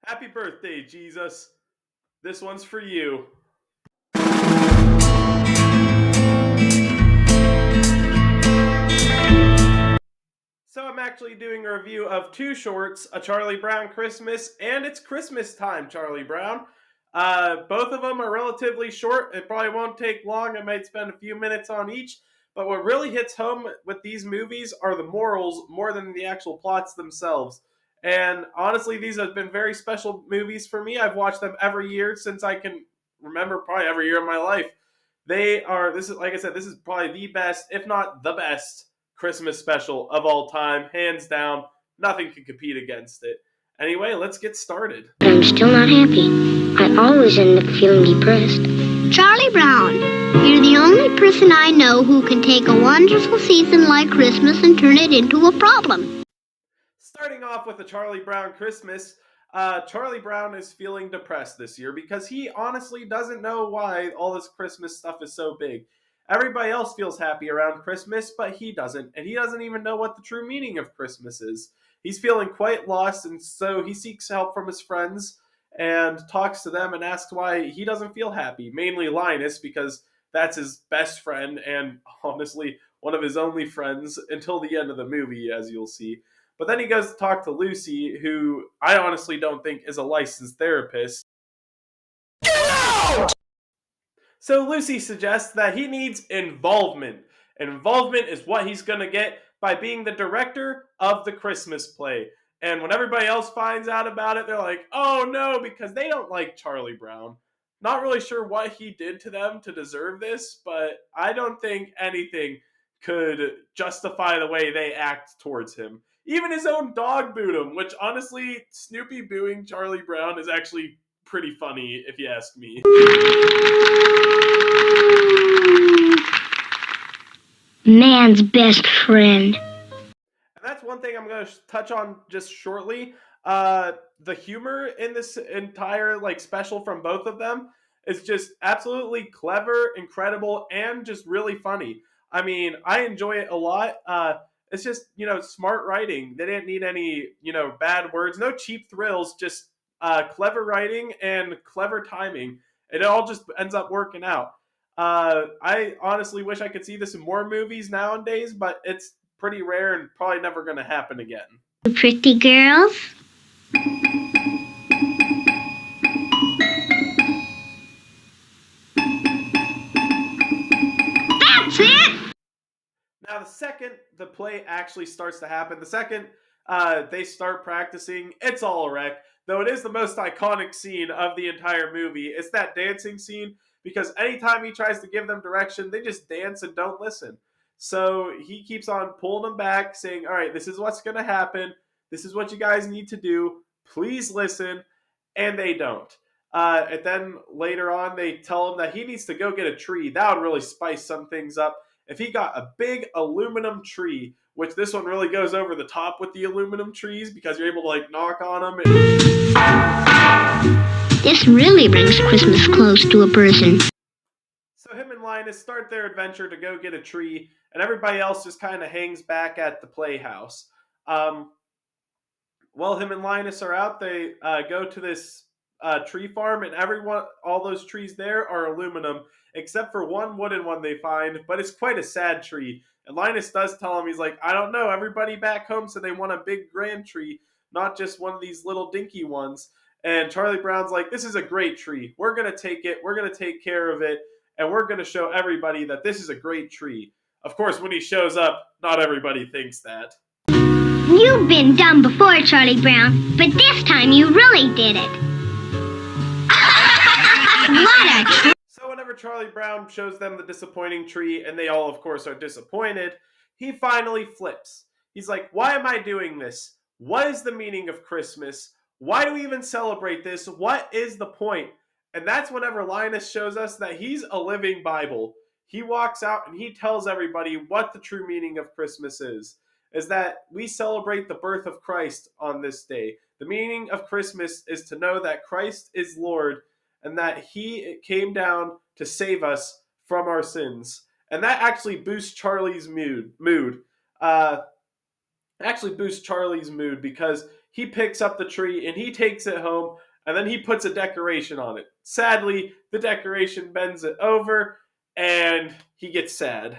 Happy birthday, Jesus. This one's for you. So I'm actually doing a review of two shorts, A Charlie Brown Christmas and It's Christmas Time, Charlie Brown. Both of them are relatively short. It probably won't take long. I might spend a few minutes on each. But what really hits home with these movies are the morals more than the actual plots themselves. And honestly, these have been very special movies for me. I've watched them every year since I can remember, probably every year of my life. This is, like I said, this is probably the best, if not the best, Christmas special of all time, hands down. Nothing can compete against it. Anyway, let's get started. I'm still not happy. I always end up feeling depressed. Charlie Brown, you're the only person I know who can take a wonderful season like Christmas and turn it into a problem. Starting off with A Charlie Brown Christmas, Charlie Brown is feeling depressed this year because he honestly doesn't know why all this Christmas stuff is so big. Everybody else feels happy around Christmas, but he doesn't, and he doesn't even know what the true meaning of Christmas is. He's feeling quite lost, and so he seeks help from his friends and talks to them and asks why he doesn't feel happy, mainly Linus, because that's his best friend and honestly one of his only friends until the end of the movie, as you'll see. But then he goes to talk to Lucy, who I honestly don't think is a licensed therapist. Get out! So Lucy suggests that he needs involvement. And involvement is what he's going to get by being the director of the Christmas play. And when everybody else finds out about it, they're like, oh no, because they don't like Charlie Brown. Not really sure what he did to them to deserve this, but I don't think anything could justify the way they act towards him. Even his own dog booed him, which honestly, Snoopy booing Charlie Brown is actually pretty funny, if you ask me. Man's best friend. And that's one thing I'm going to touch on just shortly. The humor in this entire special from both of them is just absolutely clever, incredible, and just really funny. I mean, I enjoy it a lot. It's just, smart writing. They didn't need any, bad words, no cheap thrills, just clever writing and clever timing. It all just ends up working out. I honestly wish I could see this in more movies nowadays, but it's pretty rare and probably never going to happen again. Pretty girls. That's it! Now, the second the play actually starts to happen, the second they start practicing, it's all a wreck. Though it is the most iconic scene of the entire movie. It's that dancing scene, because anytime he tries to give them direction, they just dance and don't listen. So he keeps on pulling them back, saying, all right, this is what's going to happen. This is what you guys need to do. Please listen. And they don't. And then later on, they tell him that he needs to go get a tree. That would really spice some things up. If he got a big aluminum tree, which this one really goes over the top with the aluminum trees because you're able to knock on them. This really brings Christmas close to a person. So him and Linus start their adventure to go get a tree, and everybody else just kind of hangs back at the playhouse. While him and Linus are out, they go to this tree farm, and all those trees there are aluminum, except for one wooden one they find, but it's quite a sad tree. And Linus does tell him, he's like, I don't know, everybody back home said they want a big grand tree, not just one of these little dinky ones. And Charlie Brown's like, this is a great tree. We're going to take it. We're going to take care of it. And we're going to show everybody that this is a great tree. Of course, when he shows up, not everybody thinks that. You've been dumb before, Charlie Brown, but this time you really did it. What a tree! So whenever Charlie Brown shows them the disappointing tree, and they all, of course, are disappointed, he finally flips. He's like, why am I doing this? What is the meaning of Christmas? Why do we even celebrate this? What is the point? And that's whenever Linus shows us that he's a living Bible. He walks out and he tells everybody what the true meaning of Christmas is that we celebrate the birth of Christ on this day. The meaning of Christmas is to know that Christ is Lord and that he came down to save us from our sins. And that actually boosts Charlie's mood. Actually boosts Charlie's mood because he picks up the tree and he takes it home, and then he puts a decoration on it. Sadly, the decoration bends it over, and he gets sad.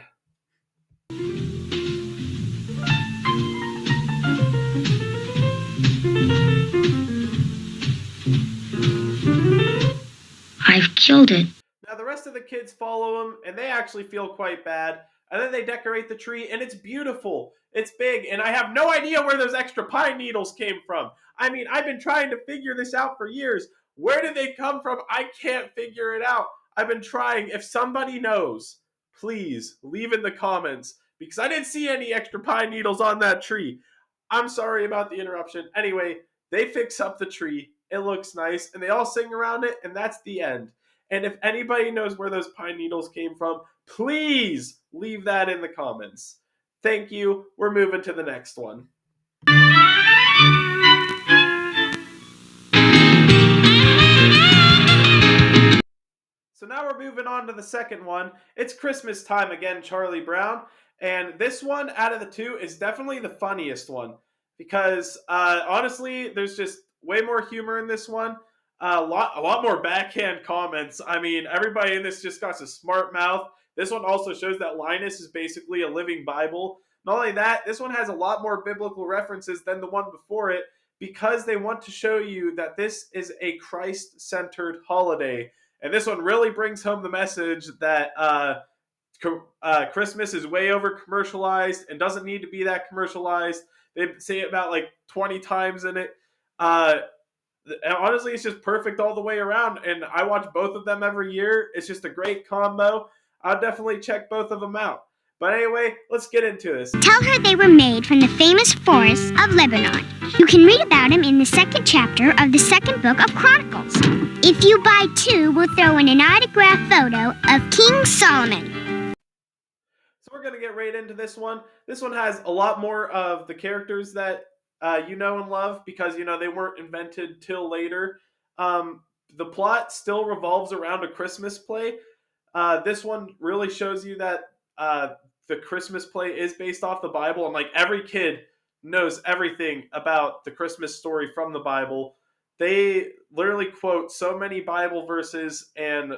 I've killed it. Now, the rest of the kids follow him, and they actually feel quite bad. And then they decorate the tree, and it's beautiful. It's big, and I have no idea where those extra pine needles came from. I mean, I've been trying to figure this out for years. Where did they come from? I can't figure it out. I've been trying. If somebody knows, please leave in the comments, because I didn't see any extra pine needles on that tree. I'm sorry about the interruption. Anyway, they fix up the tree. It looks nice, and they all sing around it, and that's the end. And if anybody knows where those pine needles came from, please leave that in the comments. Thank you. We're moving to the next one. So now we're moving on to the second one. It's Christmas time again, Charlie Brown. And this one out of the two is definitely the funniest one because honestly, there's just way more humor in this one. A lot more backhand comments. I mean, everybody in this just got a smart mouth. This one also shows that Linus is basically a living Bible. Not only that, this one has a lot more biblical references than the one before it because they want to show you that this is a Christ-centered holiday. And this one really brings home the message that Christmas is way over commercialized and doesn't need to be that commercialized. They say it about like 20 times in it. Honestly, it's just perfect all the way around, and I watch both of them every year. It's just a great combo. I'll definitely check both of them out. But anyway, let's get into this. Tell her they were made from the famous forests of Lebanon. You can read about them in the second chapter of the second book of Chronicles. If you buy two, we'll throw in an autographed photo of King Solomon. So we're going to get right into this one. This one has a lot more of the characters that you know and love because, you know, they weren't invented till later. The plot still revolves around a Christmas play. This one really shows you that the Christmas play is based off the Bible, and like every kid knows everything about the Christmas story from the Bible. They literally quote so many Bible verses and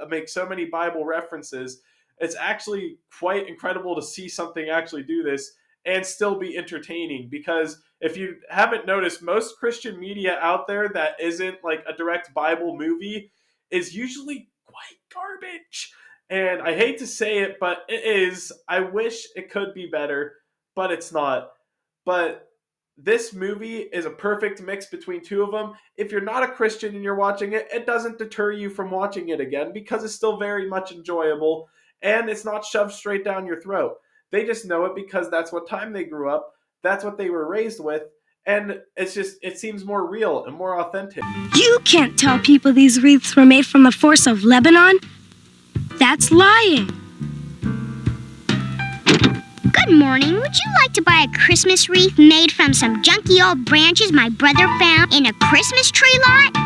make so many Bible references. It's actually quite incredible to see something actually do this and still be entertaining, because if you haven't noticed, most Christian media out there that isn't like a direct Bible movie is usually quite garbage. And I hate to say it, but it is. I wish it could be better, but it's not. But this movie is a perfect mix between two of them. If you're not a Christian and you're watching it, it doesn't deter you from watching it again because it's still very much enjoyable and it's not shoved straight down your throat. They just know it because that's what time they grew up, that's what they were raised with, and it seems more real and more authentic. You can't tell people these wreaths were made from the forest of Lebanon. That's lying. Good morning. Would you like to buy a Christmas wreath made from some junky old branches my brother found in a Christmas tree lot?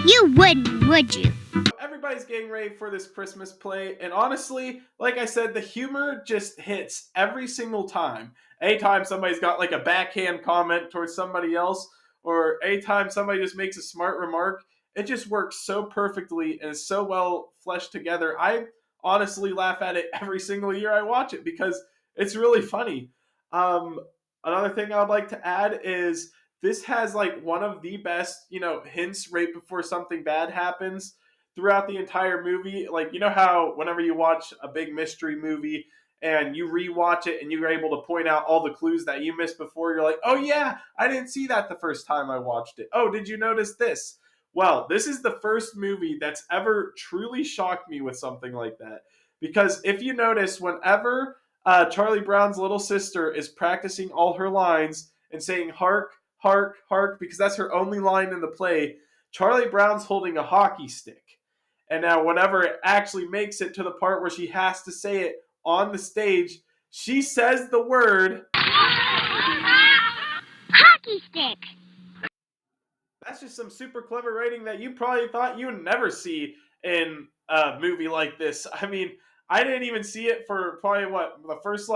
You wouldn't, would you? Everybody's getting ready for this Christmas play, and honestly, like I said, the humor just hits every single time. Anytime somebody's got like a backhand comment towards somebody else, or anytime somebody just makes a smart remark, it just works so perfectly and is so well fleshed together. I honestly laugh at it every single year I watch it because it's really funny. Another thing I would like to add is this has like one of the best, hints right before something bad happens throughout the entire movie. Like, you know how whenever you watch a big mystery movie and you rewatch it and you're able to point out all the clues that you missed before, you're like, oh yeah, I didn't see that the first time I watched it. Oh, did you notice this? Well, this is the first movie that's ever truly shocked me with something like that. Because if you notice, whenever Charlie Brown's little sister is practicing all her lines and saying hark, hark, hark, because that's her only line in the play, Charlie Brown's holding a hockey stick. And now whenever it actually makes it to the part where she has to say it on the stage, she says the word hockey stick. That's just some super clever writing that you probably thought you would never see in a movie like this. I mean, I didn't even see it for probably the first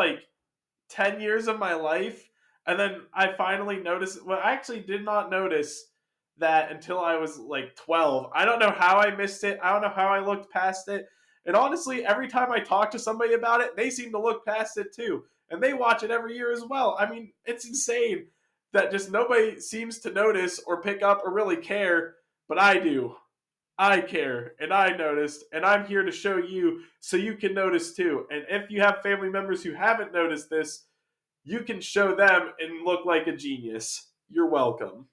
10 years of my life. And then I finally noticed, well, I actually did not notice that until I was like 12. I don't know how I missed it. I don't know how I looked past it. And honestly, every time I talk to somebody about it, they seem to look past it too. And they watch it every year as well. I mean, it's insane that just nobody seems to notice or pick up or really care, but I do. I care and I noticed, and I'm here to show you so you can notice too. And if you have family members who haven't noticed this, you can show them and look like a genius. You're welcome.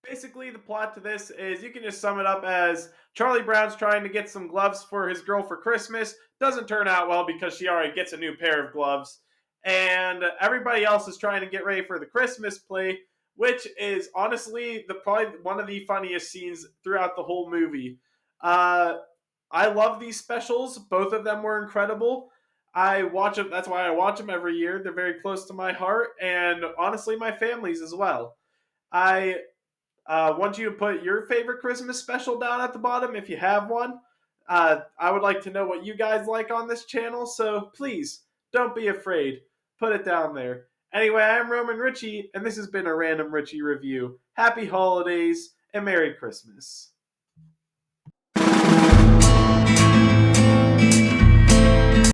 Basically, the plot to this is you can just sum it up as Charlie Brown's trying to get some gloves for his girl for Christmas. Doesn't turn out well because she already gets a new pair of gloves. And everybody else is trying to get ready for the Christmas play, which is honestly probably one of the funniest scenes throughout the whole movie. Uh, I love these specials. Both of them were incredible. I watch them. That's why I watch them every year. They're very close to my heart, and honestly, my family's as well. I want you to put your favorite Christmas special down at the bottom if you have one. I would like to know what you guys like on this channel, so please don't be afraid. Put it down there. Anyway, I'm Roman Ritchie, and this has been a Random Ritchie review. Happy holidays and Merry Christmas.